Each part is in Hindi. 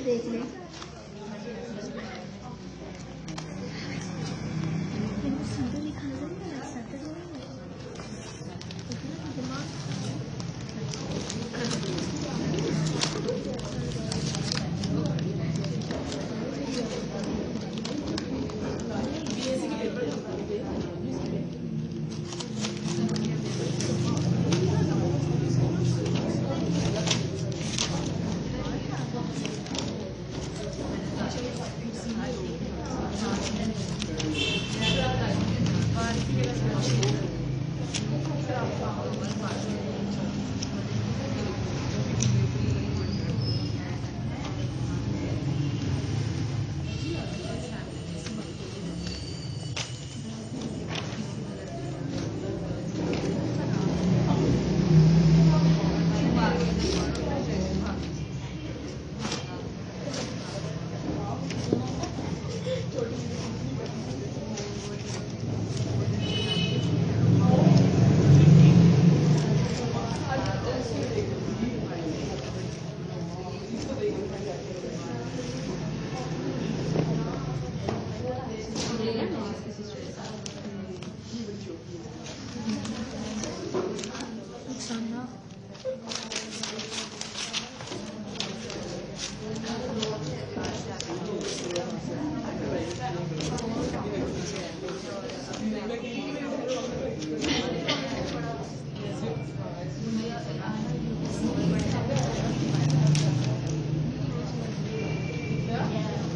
देख ले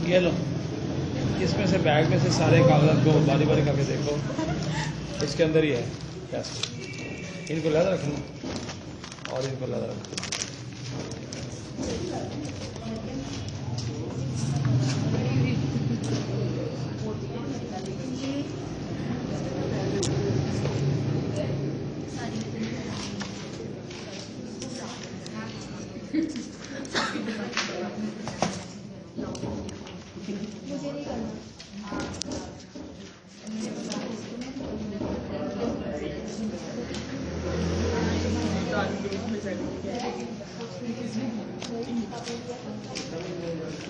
ये लो, इसमें से बैग में से सारे कागजात को बारी बारी करके देखो, इसके अंदर ही है पैसे। इनको लगा रखना और इनको लगा रखना।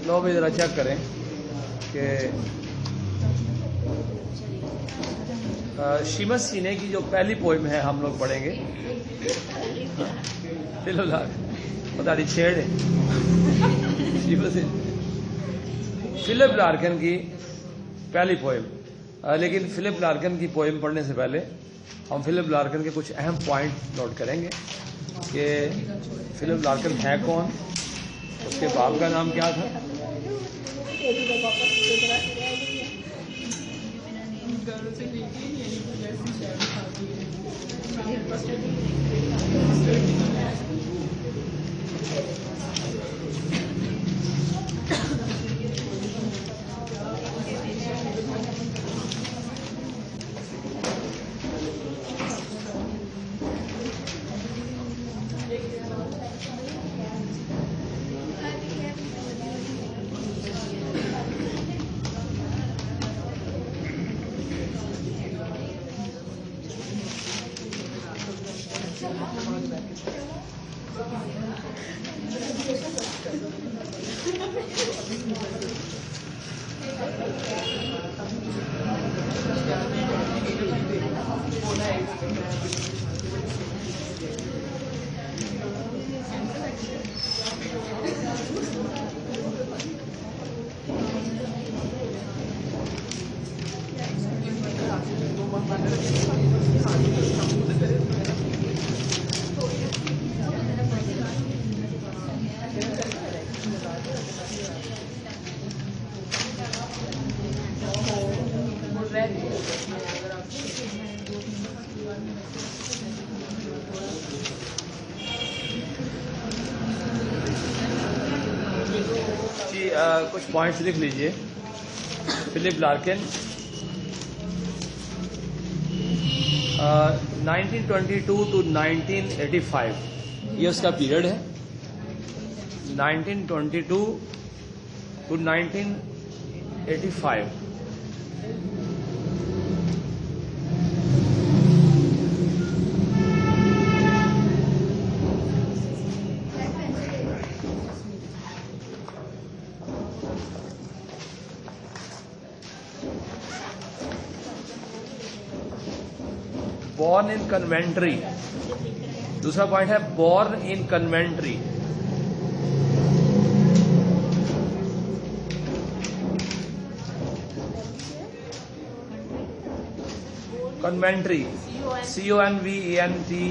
लो भी जरा चेक करें कि शीमत सीने की जो पहली पोइम है हम लोग पढ़ेंगे। बता दी छेड़ है फिलिप लार्कन की पहली पोइम। लेकिन फिलिप लार्कन की पोइम पढ़ने से पहले हम फिलिप लार्कन के कुछ अहम पॉइंट नोट करेंगे कि फिलिप लार्कन है कौन, उसके बाप का नाम क्या था, कुछ पॉइंट्स लिख लीजिए। फिलिप लार्कन 1922 टू 1985 ये उसका पीरियड है। 1922 टू 1985 1922 born in conventry. दूसरा पॉइंट है born in conventry. Conventry, CONVENTRY,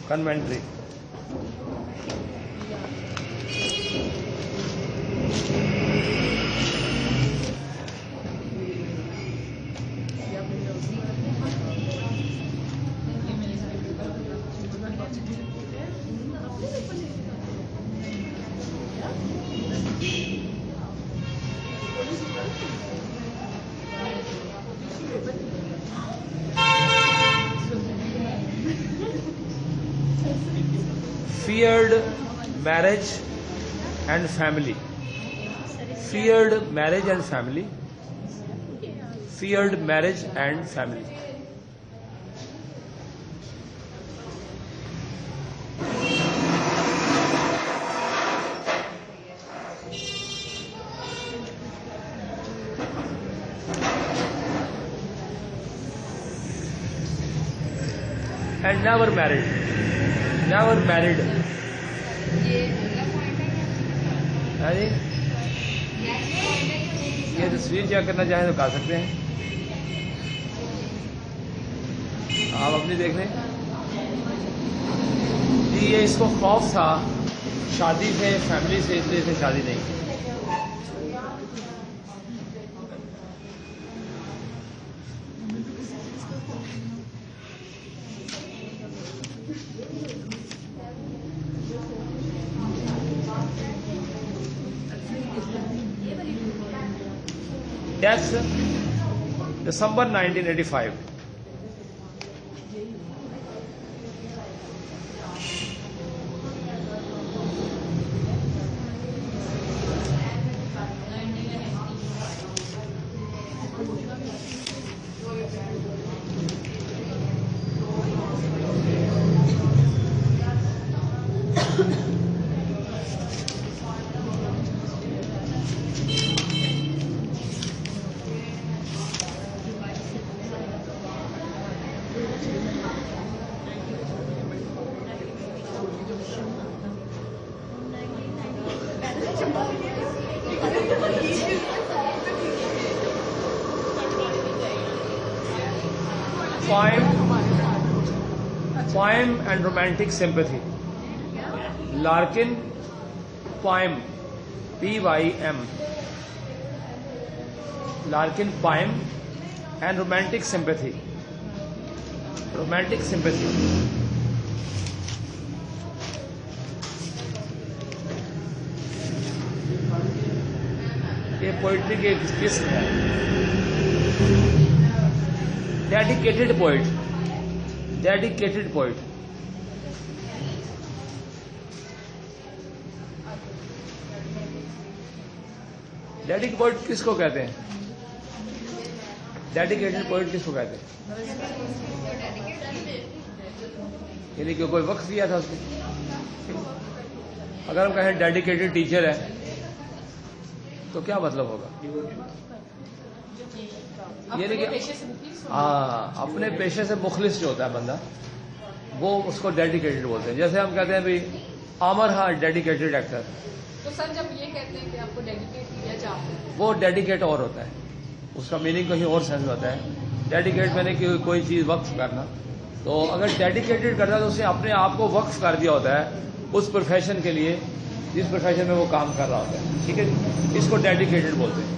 conventry. Feared marriage and family. Feared marriage and family. Feared marriage and family. And never married. Never married. अरे ये तस्वीर चेक करना चाहें तो कर सकते हैं, आप अपनी देख लें जी। ये इसको खौफ था शादी से, फैमिली से, इसलिए इसे शादी नहीं की। Death, December 1985. Poem and romantic sympathy. Larkin poem, P-Y-M. Larkin poem and romantic sympathy. Romantic sympathy. ये पोइट्री की एक किस्म है। Dedicated poet, dedicated poet. Dedicated poet किसको कहते हैं? डेडिकेटेड पोइट किसको कहते हैं? यानी कि कोई वक्त दिया था उसको। अगर हम कहें डेडिकेटेड टीचर है तो क्या मतलब होगा? यानी कि अपने पेशे से मुखलिस जो होता है बंदा, वो उसको डेडिकेटेड बोलते हैं। जैसे हम कहते हैं भाई आमर हा डेडिकेटेड एक्टर, तो सर जब ये कहते हैं कि आपको डेडिकेट किया जाता है, वो डेडिकेट और होता है, उसका मीनिंग कहीं और सेंस होता है। डेडिकेट मैंने कि कोई चीज़ वक्फ करना, तो अगर डेडिकेटेड करता है तो उसने अपने आप को वक्फ कर दिया होता है उस प्रोफेशन के लिए जिस प्रोफेशन में वो काम कर रहा होता है। ठीक है जी, इसको डेडिकेटेड बोलते हैं।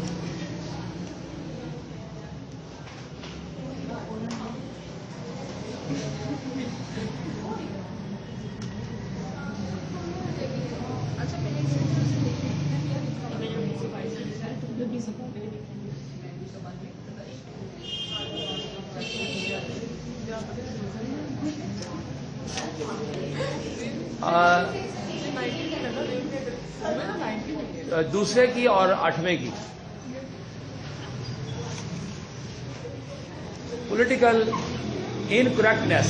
दूसरे की और 8वें की political incorrectness,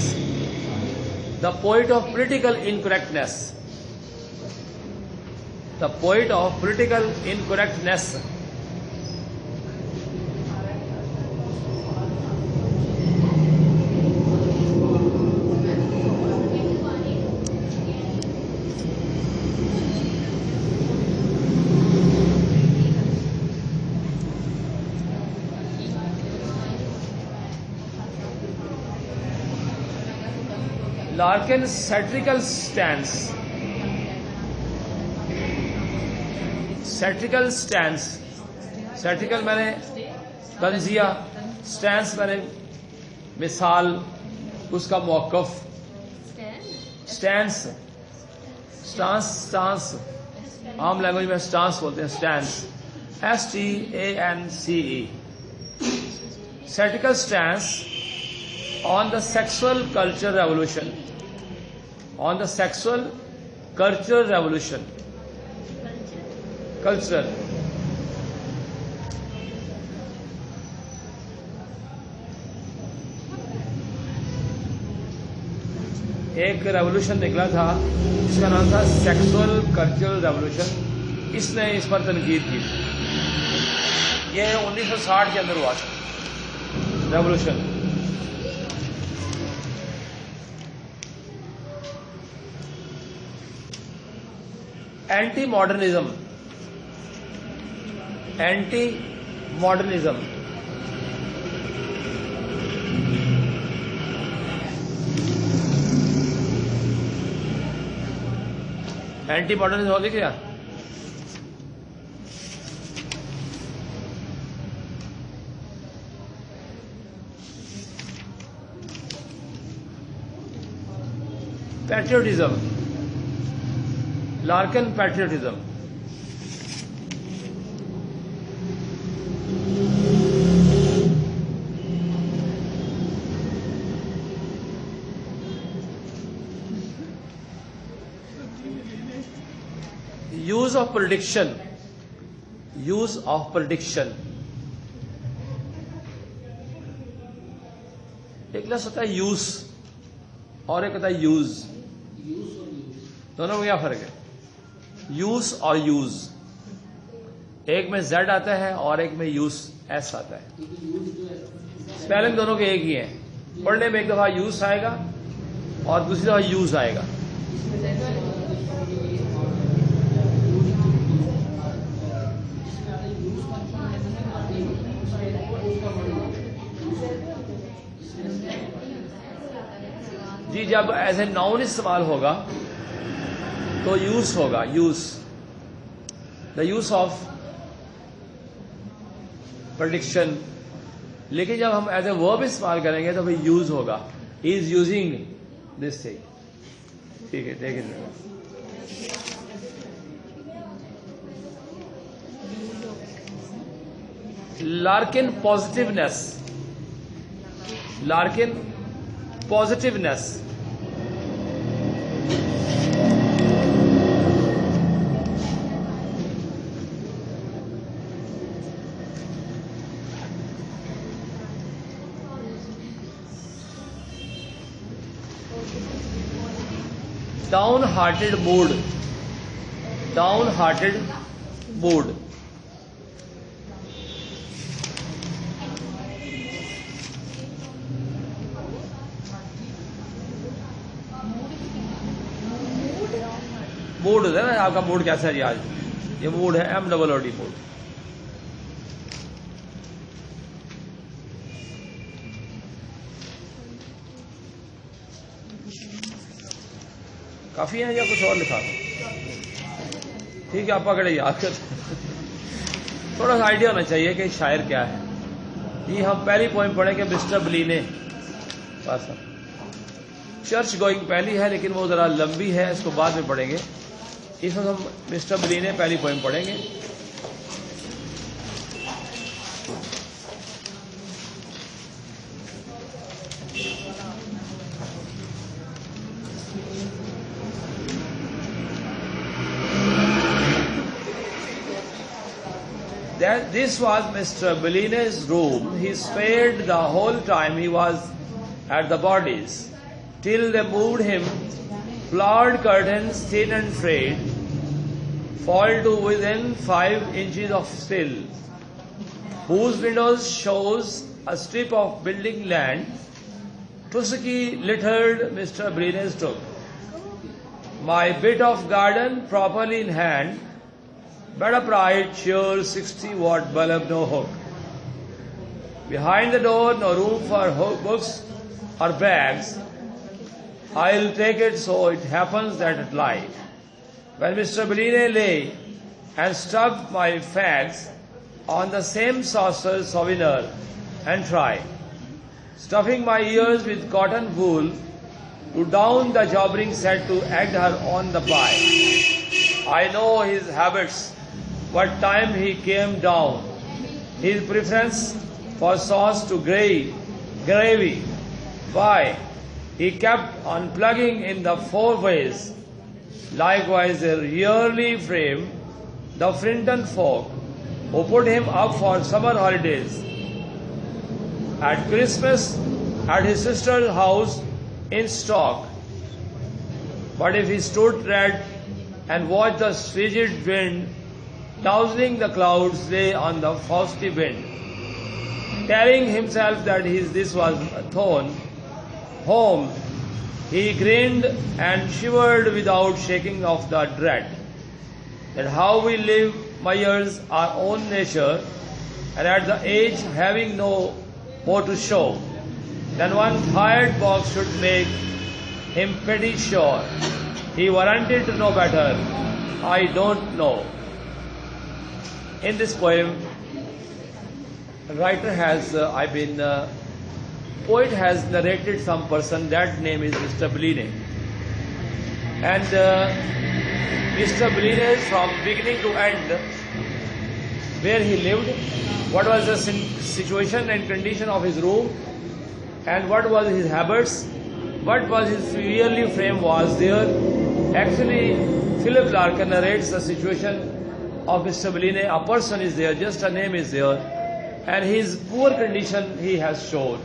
the poet of political incorrectness, the poet of political incorrectness. Larkin satirical stance, satirical stance, satirical मैंने तंजिया, स्टैंस मैंने मिसाल, उसका मौकफ, स्टैंस, स्टांस, स्टांस आम लैंग्वेज में स्टांस बोलते हैं, stance, STANCE, satirical stance on the sexual culture revolution, on the sexual cultural revolution, cultural, एक रेवोल्यूशन निकला था जिसका नाम था सेक्सुअल कल्चरल रेवोल्यूशन, इसने इस पर तनकीद की। ये 1960 के अंदर हुआ था revolution. Anti modernism, anti modernism, anti modernism होगी क्या? Patriotism, Larkin patriotism, use of prediction, use of prediction, एक लफ्ज होता है यूज और एक होता है यूज, दोनों में क्या फर्क है? यूज और यूज, एक में जेड आता है और एक में यूज एस आता है। स्पेलिंग दोनों के एक ही है, पढ़ने में एक दफा यूज आएगा और दूसरी दफा यूज आएगा। जी जब एज ए नाउन इस्तेमाल होगा तो यूज होगा, use, the use of prediction. लेकिन जब हम एज ए वर्ब इस्तेमाल करेंगे तो भाई यूज होगा, he is using this thing. ठीक है, देखिए Larkin positiveness, Larkin positiveness, down-hearted mood, down-hearted mood, mood है ना आपका, मूड कैसा है जी आज? ये मूड है MOOD मूड। काफी है या कुछ और लिखा? ठीक है, आप पकड़े याद कर, थोड़ा सा आइडिया होना चाहिए कि शायर क्या है। जी हम पहली पोएम पढ़ेंगे मिस्टर ब्लीने, बस चर्च गोइंग पहली है लेकिन वो जरा लंबी है, इसको बाद में पढ़ेंगे। इसमें हम मिस्टर ब्लीने पहली पोएम पढ़ेंगे। That this was Mr. Bellini's room. He spared the whole time he was at the bodies, till they moved him. Flowered curtains, thin and frayed, fall to within 5 inches of sill, whose windows shows a strip of building land. Tusky littered Mr. Bellini's took. My bit of garden properly in hand, but a bright, sure 60-watt bulb, no hook. Behind the door, no room for books or bags. I'll take it so it happens that at night, when Mr. Bellini lay and stuck my fags on the same saucer souvenir and try, stuffing my ears with cotton wool to down the jobbering set to egg her on the pie. I know his habits, what time he came down, his preference for sauce to gravy. Why, he kept on plugging in the 4 ways. Likewise, a yearly frame, the Frinton folk, who put him up for summer holidays. At Christmas, at his sister's house in Stock. But if he stood red and watched the frigid wind tousling the clouds lay on the frosty wind, telling himself that this was home, he grinned and shivered without shaking off the dread that how we live mires our own nature, and at the age having no more to show than one fired box should make him pretty sure. He warranted to know better. I don't know. In this poem, the writer has, poet has narrated some person, that name is Mr. Bellini. And Mr. Bellini, from beginning to end, where he lived, what was the situation and condition of his room, and what was his habits, what was his yearly frame was there. Actually, Philip Larkin narrates the situation of Mr. Bellini. A person is there, just a name is there, and his poor condition he has shown.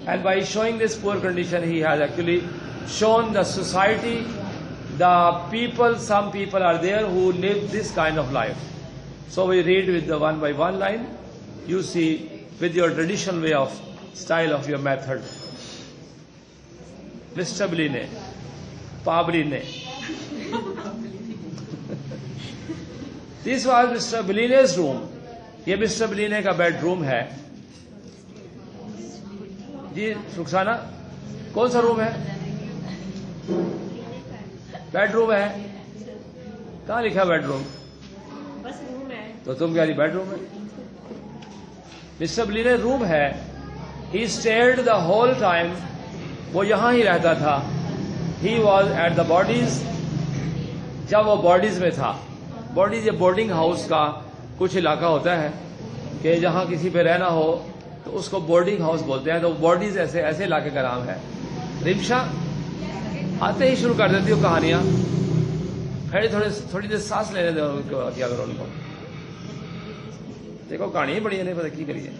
And by showing this poor condition, he has actually shown the society, the people, some people are there who live this kind of life. So we read with the one by one line. You see, with your traditional way of style of your method. Mr. Bellini, Pabline. This was Mr. Bellini's room. ये मिस्टर Bellini का बेडरूम है जी। रुखसाना, कौन सा रूम है? बेडरूम है। कहाँ लिखा बेडरूम? बस रूम है। तो तुम कह रही बेडरूम है। मिस्टर Bellini रूम है। He stayed the whole time. वो यहाँ ही रहता था। He was at the bodies. जब वो बॉडीज में था, बॉडीज ये बोर्डिंग हाउस का कुछ इलाका होता है कि जहाँ किसी पे रहना हो तो उसको बोर्डिंग हाउस बोलते हैं। तो बॉडीज ऐसे इलाके का नाम है। रिमशा आते ही शुरू कर देती हो कहानियां। थोड़ी देर सांस लेने दो क्या करो उनको। देखो कहानी बड़ी है, नहीं पता की करिए।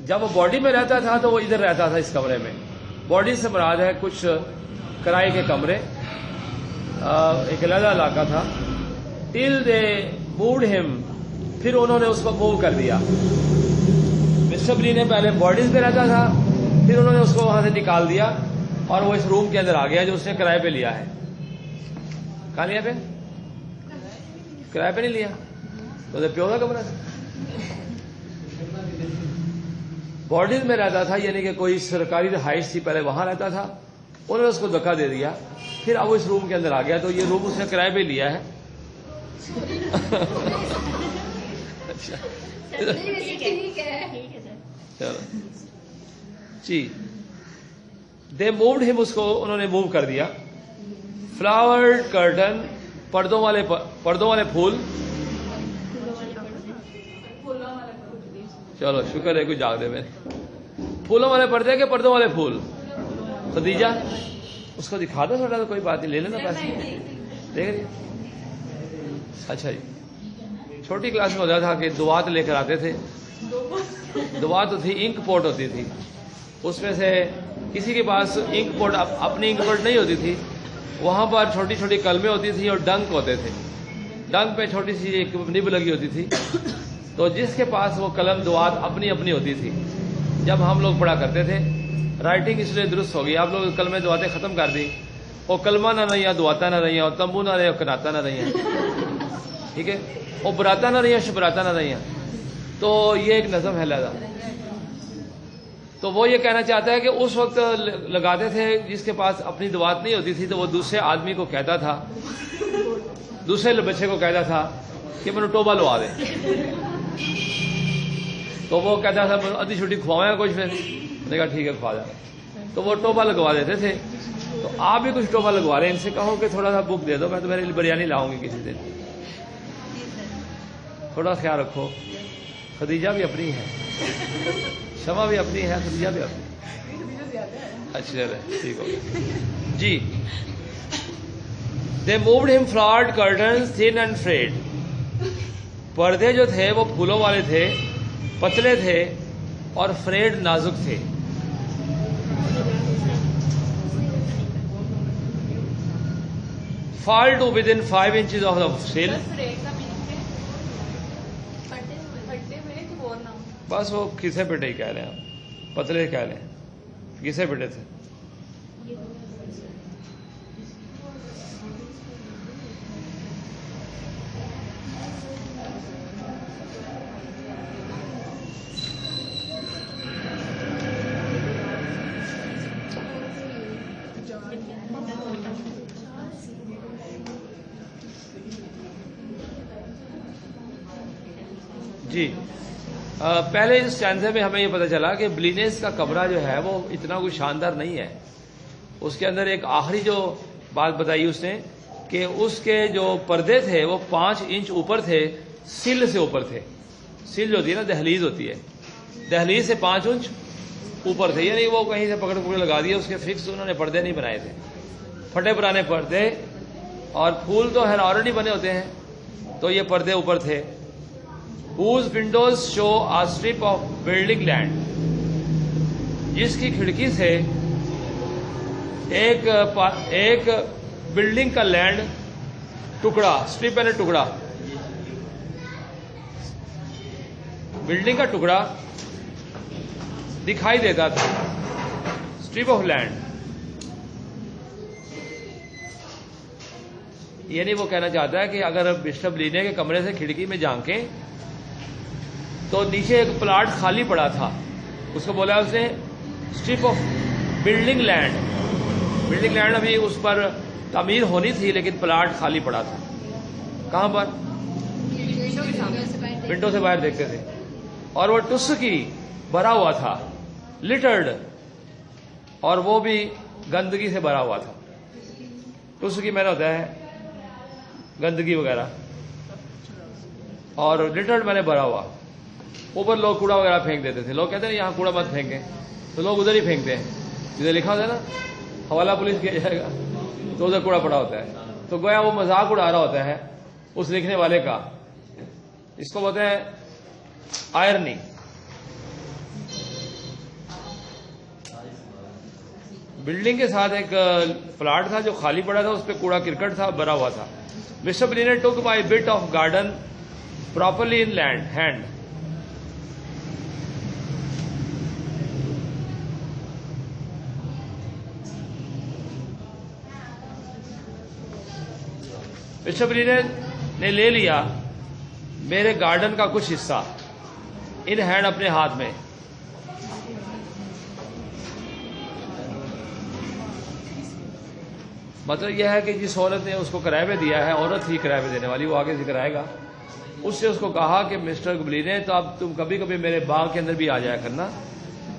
जब वो बॉडी में रहता था तो वो इधर रहता था इस कमरे में। बॉडी से मुराद है कुछ किराए के कमरे, एक अलग इलाका था। टिल दे मूव्ड हिम, फिर उन्होंने उसको मूव कर दिया। मिस्टर Bellini पहले बॉडीज में रहता था, फिर उन्होंने उसको वहां से निकाल दिया और वो इस रूम के अंदर आ गया जो उसने किराए पे लिया है। कहाँ लिया पे? किराए पे नहीं लिया तो प्यो का कमरा। बॉडीज में रहता था, यानी कि कोई सरकारी रिहाइश थी, पहले वहां रहता था, उन्होंने उसको धक्का दे दिया, फिर अब वो इस रूम के अंदर आ गया। तो ये रूम उसने किराए पे लिया है। अच्छा ठीक है चलो जी। दे मूव्ड हिम, उसको उन्होंने मूव कर दिया। फ्लावर्ड कर्टन, पर्दों वाले फूल। चलो शुक्र है कोई जाग दे मेरे। फूलों वाले पर्दे के पर्दों वाले फूल। खदीजा उसको दिखा दो थोड़ा, तो कोई बात नहीं, ले लेना पैसे। देख रही? अच्छा जी, छोटी क्लास में होता था कि दुआत लेकर आते थे। दुआत तो थी, इंक पोट होती थी, उसमें से किसी के पास इंक पोट अपनी इंक पोट नहीं होती थी, वहां पर छोटी छोटी कलमें होती थी और डंक होते थे। डंक पे छोटी सी एक निब लगी होती थी। तो जिसके पास वो कलम दुआत अपनी अपनी होती थी, जब हम लोग पढ़ा करते थे, राइटिंग इसलिए दुरुस्त हो गई। आप लोग कलमें दुआतें खत्म कर दी, वो कलमा ना रही, दुआता ना रही, और तंबू ना रही, और कनाता ना रही, ठीक है, वो बुराता ना रही, शुभराता ना रही। तो ये एक नज़म है। लहदा तो वो ये कहना चाहता है कि उस वक्त लगाते थे जिसके पास अपनी दवात नहीं होती थी तो वो दूसरे आदमी को कहता था, दूसरे बच्चे को कहता था कि मैंने टोबा लगा दे। तो वो कहता था अधी छुट्टी खुआएगा कुछ, फिर मैंने कहा ठीक है खुआ जाए। तो वो टोबा लगवा देते थे। तो आप भी कुछ टोबा लगवा रहे हैं, इनसे कहो कि थोड़ा सा बुक दे दो, मैं तुम्हारे लिए बिरयानी लाऊंगी किसी दिन। थोड़ा ख्याल रखो, खदीजा भी अपनी है, शमा भी अपनी है, खदीजा भी अपनी। अच्छा ठीक हो गया जी। They moved him flowered curtains thin and frayed. पर्दे जो थे वो फूलों वाले थे, पतले थे और फ्रेड नाजुक थे। fall to within 5 inches of the sill। बस वो घिसे पिटे ही कह रहे हैं, पतले कह रहे हैं, घिसे पिटे थे। जी पहले इस स्टैंज़े में हमें ये पता चला कि ब्लिनेस का कमरा जो है वो इतना कोई शानदार नहीं है। उसके अंदर एक आखिरी जो बात बताई उसने कि उसके जो पर्दे थे वो 5 इंच ऊपर थे, सिल से ऊपर थे। सिल जो होती है ना, दहलीज होती है, दहलीज से 5 इंच ऊपर थे, यानी वो कहीं से पकड़ पकड़ लगा दिए, उसके फिक्स उन्होंने पर्दे नहीं बनाए थे, फटे पुराने पर्दे। और फूल तो है ऑलरेडी बने होते हैं, तो ये पर्दे ऊपर थे। Whose windows show a strip of building land, जिसकी खिड़की से एक बिल्डिंग का लैंड टुकड़ा, स्ट्रिप यानी टुकड़ा, बिल्डिंग का टुकड़ा दिखाई देता था। स्ट्रिप ऑफ लैंड यानी वो कहना चाहता है कि अगर मिस्टर ब्लिने के कमरे से खिड़की में झांकें तो नीचे एक प्लाट खाली पड़ा था, उसको बोला उसने strip of building land. Building land अभी उस पर तामीर होनी थी लेकिन प्लाट खाली पड़ा था। कहां पर? विंडो से बाहर देखते थे। और वो टुस्की भरा हुआ था, लिटर्ड, और वो भी गंदगी से भरा हुआ था। टुस्की मैंने होता है गंदगी वगैरह, और लिटर्ड मैंने भरा हुआ। ऊपर लोग कूड़ा वगैरह फेंक देते थे। लोग कहते हैं यहाँ कूड़ा मत फेंकें, तो लोग उधर ही फेंकते हैं जिधर लिखा होता है ना हवाला पुलिस किया जाएगा, तो उधर कूड़ा पड़ा होता है। तो गोया वो मजाक उड़ा रहा होता है उस लिखने वाले का। इसको बोलते हैं आयरनी। बिल्डिंग के साथ एक प्लाट था जो खाली पड़ा था, उस पर कूड़ा किरकट था, भरा हुआ था। Mister Bleaney took my bit of garden properly in hand. Mister Bleaney ने ले लिया मेरे गार्डन का कुछ हिस्सा इन हैंड, अपने हाथ में। मतलब यह है कि जिस औरत ने उसको किराए पे दिया है, औरत ही किराए पे देने वाली, वो आगे से कराएगा। उससे उसको कहा कि मिस्टर ब्लिने, तो अब तुम कभी कभी मेरे बाग के अंदर भी आ जाया करना,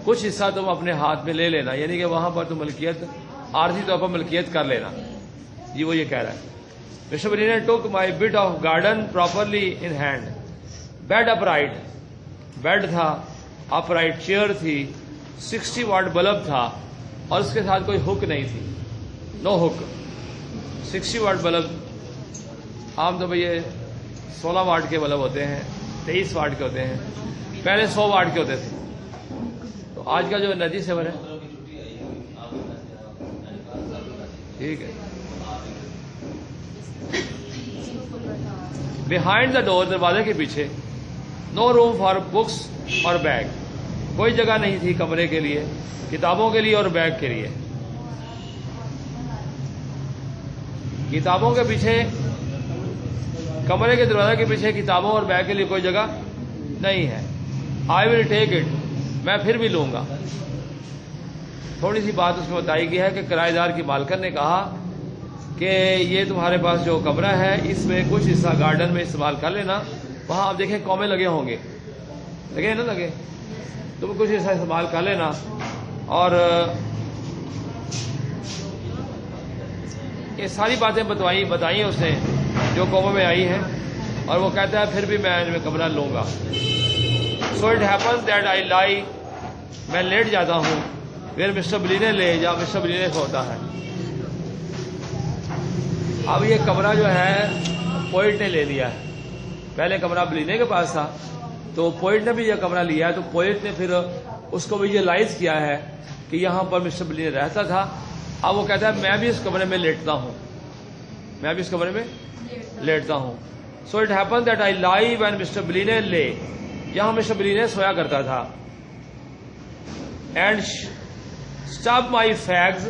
कुछ हिस्सा तुम अपने हाथ में ले लेना, यानी कि वहां पर तुम मलकियत, आर्थिक तौर पर मलकियत कर लेना। जी वो ये कह रहा है। Mister Bleaney took my bit of garden properly in hand. Bed upright, bed था, अपराइट चेयर थी, 60 वाट बल्ब था, और उसके साथ कोई हुक नहीं थी, नो हुक। 60 वाट बल्ब, आम तो भाई ये 16 वाट के बल्ब होते हैं, 23 वाट के होते हैं, पहले 100 वाट के होते थे। तो आज का जो एनर्जी सेवर है, ठीक है। बिहाइंड द डोर, दरवाजे के पीछे, नो रूम फॉर बुक्स और बैग, कोई जगह नहीं थी कमरे के लिए, किताबों के लिए और बैग के लिए। किताबों के पीछे, कमरे के दरवाजे के पीछे किताबों और बैग के लिए कोई जगह नहीं है। आई विल टेक इट, मैं फिर भी लूंगा। थोड़ी सी बात उसमें बताई गई है कि किराएदार की मालकन ने कहा कि ये तुम्हारे पास जो कमरा है इसमें कुछ हिस्सा गार्डन में इस्तेमाल कर लेना, वहां आप देखें कौमे लगे होंगे, लगे ना लगे, तुम कुछ हिस्सा इस्तेमाल कर लेना। और ये सारी बातें बताई उसने जो कौमों में आई हैं, और वो कहता है फिर भी मैं इनमें कमरा लूंगा। So it happens that I lie, मैं लेट जाता हूं, फिर मिस्टर ब्लीने ले जा, मिस्टर ब्लीने सोता है। अब ये कमरा जो है पोइट ने ले लिया है, पहले कमरा ब्लीने के पास था, तो पोइट ने भी यह कमरा लिया है, तो पोइट ने फिर उसको विजुअलाइज किया है कि यहां पर मिस्टर ब्लीने रहता था। अब वो कहता है मैं भी इस कमरे में लेटता हूं, मैं भी इस कमरे में लेटता हूं। So it happen that I lie when mister Bleaney lay, यहां मिस्टर ब्लीने सोया करता था। And stub my fags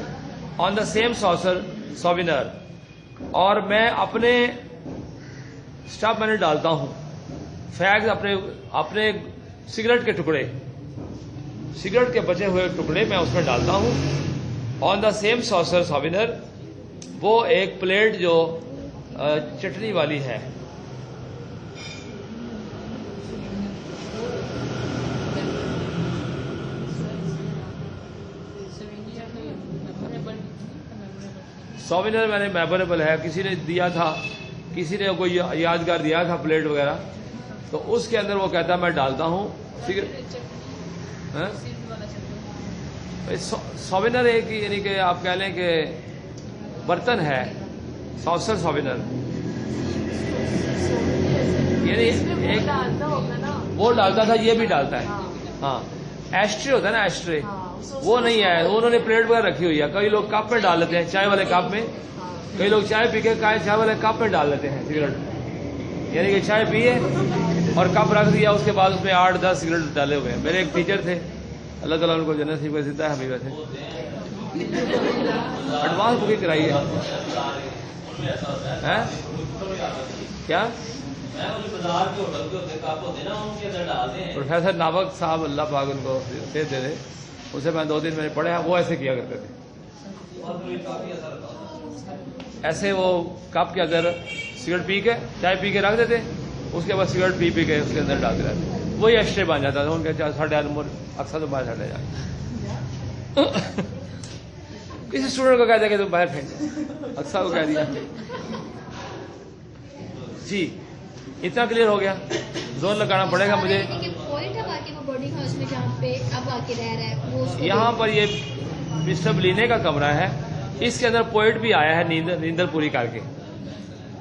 on the same saucer souvenir, और मैं अपने स्टब मैंने डालता हूं, फैग्स अपने सिगरेट के टुकड़े, सिगरेट के बचे हुए टुकड़े मैं उसमें डालता हूं। ऑन द सेम सॉसर सोविनर, वो एक प्लेट जो चटनी वाली है। सोविनर मैंने मेमोरेबल है, किसी ने दिया था, किसी ने कोई यादगार दिया था प्लेट वगैरह, तो उसके अंदर वो कहता मैं डालता हूं सिगरेट। सोविनर एक यानी कि आप कह लें कि बर्तन है, सॉसर सोविनर, यानी एक वो डालता था, ये भी डालता है। हाँ, एस्ट्रे होता है ना, एस्ट्रे, वो नहीं है, उन्होंने प्लेट वगैरह रखी हुई है। कई लोग कप में डाल लेते हैं, चाय वाले कप में, कई लोग चाय पी के चाय वाले कप में डाल लेते हैं सिगरेट, यानी कि चाय पिए और कप रख दिया, उसके बाद उसमें 8-10 सिगरेट डाले हुए हैं। मेरे एक टीचर थे, अल्लाह ताला उनको जन्नत नसीब करता है, हमें वैसे एडवांस बुकिंग कराई है क्या? प्रोफेसर नावक साहब, अल्लाह पाक उनको दे दे, उसे मैं 2 दिन मैंने पढ़े हैं, वो ऐसे किया करते थे। ऐसे वो कप के अंदर सिगरेट पी के, चाय पी के रख देते, उसके बाद सिगरेट पी के उसके अंदर डालते रहते, वही एक्स्ट्रे बन जाता था उनके। 8.5 नंबर अक्सर तो बाहर छड़े जाए। किसी स्टूडेंट को कहते हैं कि तुम बाहर फेंक, अक्सर को कह दिया। जी, इतना क्लियर हो गया, जोन लगाना पड़ेगा मुझे। यहाँ पर ये मिस्टर ब्लीने का कमरा है, इसके अंदर पोइट भी आया है नींदर पूरी करके,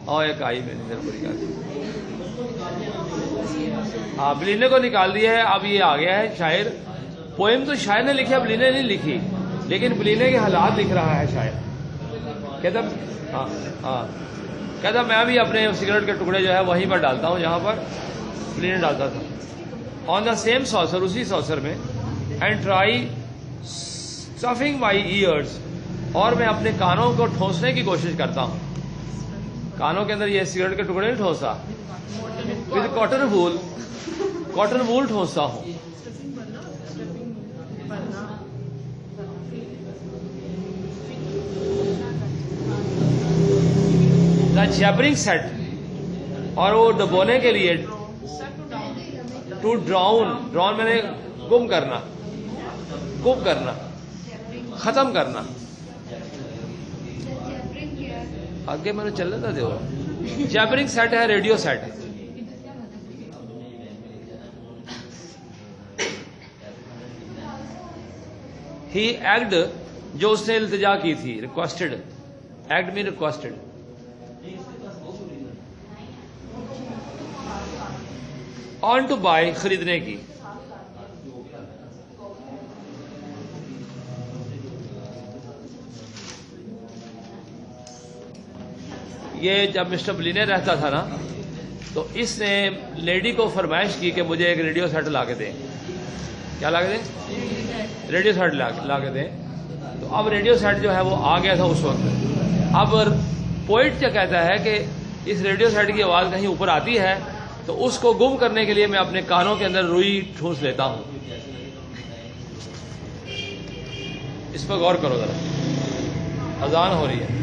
और एक आई में नींदर पूरी करके। हाँ, ब्लीने को निकाल दिया है, अब ये आ गया है शायर। पोएम तो शायर ने लिखी, ब्लीने ने लिखी, लेकिन ब्लीने के हालात लिख रहा है शायर। कहता कहता मैं भी अपने सिगरेट के टुकड़े जो है वहीं पर डालता हूं जहां पर ब्लीने डालता था। ऑन द सेम सॉसर, उसी सॉसर में, and try stuffing my years, और मैं अपने कानों को ठोंसने की कोशिश करता हूं। कानों के अंदर ये सिगरेट के टुकड़े नहीं ठोंसा, विद कॉटन वूल ठोंसता हूं। द जैबरिंग सेट, और वो डबोने के लिए, टू ड्राउन मैंने गुम करना, खत्म करना। आगे मैंने चलने था देखो, जैबरिंग सेट है, रेडियो सेट है। ही एक्ट, जो उसने इल्तिजा की थी, रिक्वेस्टेड, एक्ट में रिक्वेस्टेड। ऑन टू बाय, खरीदने की। ये जब मिस्टर ब्लीने रहता था ना, तो इसने लेडी को फरमाइश की कि मुझे एक रेडियो सेट ला के दें। क्या ला के दें? रेडियो सेट ला के दें। तो अब रेडियो सेट जो है वो आ गया था उस वक्त। अब पोइट क्या कहता है कि इस रेडियो सेट की आवाज़ कहीं ऊपर आती है, तो उसको गुम करने के लिए मैं अपने कानों के अंदर रुई ठूंस लेता हूं। इस पर गौर करो जरा, अजान हो रही है।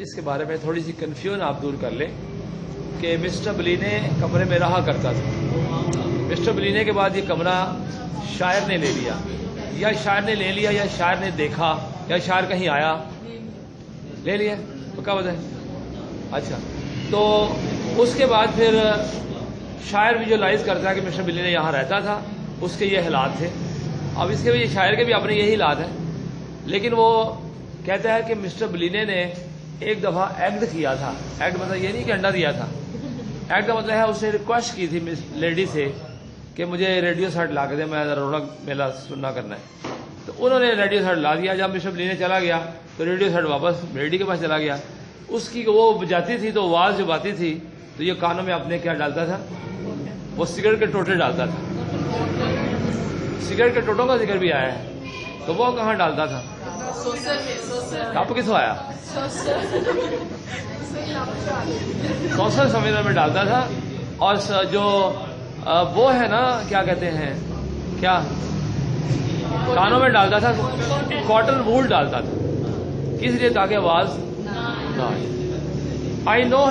इसके बारे में थोड़ी सी कंफ्यूजन आप दूर कर लें कि मिस्टर बलीने कमरे में रहा करता था। मिस्टर बलीने के बाद ये कमरा शायर ने ले लिया, या शायर ने ले लिया या शायर ने देखा या शायर कहीं आया, ले लिया तो क्या बताए। अच्छा, तो उसके बाद फिर शायर विजुअलाइज करता है कि मिस्टर बलीने यहाँ रहता था, उसके ये हालात थे। अब इसके भी शायर के भी अपने यही हालात हैं, लेकिन वो कहता है कि मिस्टर बलीने ने एक दफा एक्ट किया था। एक्ट मतलब ये नहीं कि अंडा दिया था, एक्ट का मतलब है उसने रिक्वेस्ट की थी मिस लेडी से कि मुझे रेडियो सेट ला के दे, मैं रौनक मेला सुनना करना है। तो उन्होंने रेडियो सेट ला दिया। जब मिस्टर बलीने चला गया तो रेडियो सेट वापस लेडी के पास चला गया। उसकी वो बजाती थी तो आवाज जब आती थी तो ये कानों में अपने क्या डालता था, वो सिगरेट के टोटे डालता था। सिगरेट के टोटों का जिक्र भी आया है, तो वो कहाँ डालता था, आपको किसको आया, सोशल संवेदन में डालता था। और जो वो है ना, क्या कहते हैं, क्या कानों में डालता था, कॉटन वूल डालता था, किस लिए, ताकि आवाज ना आए। I know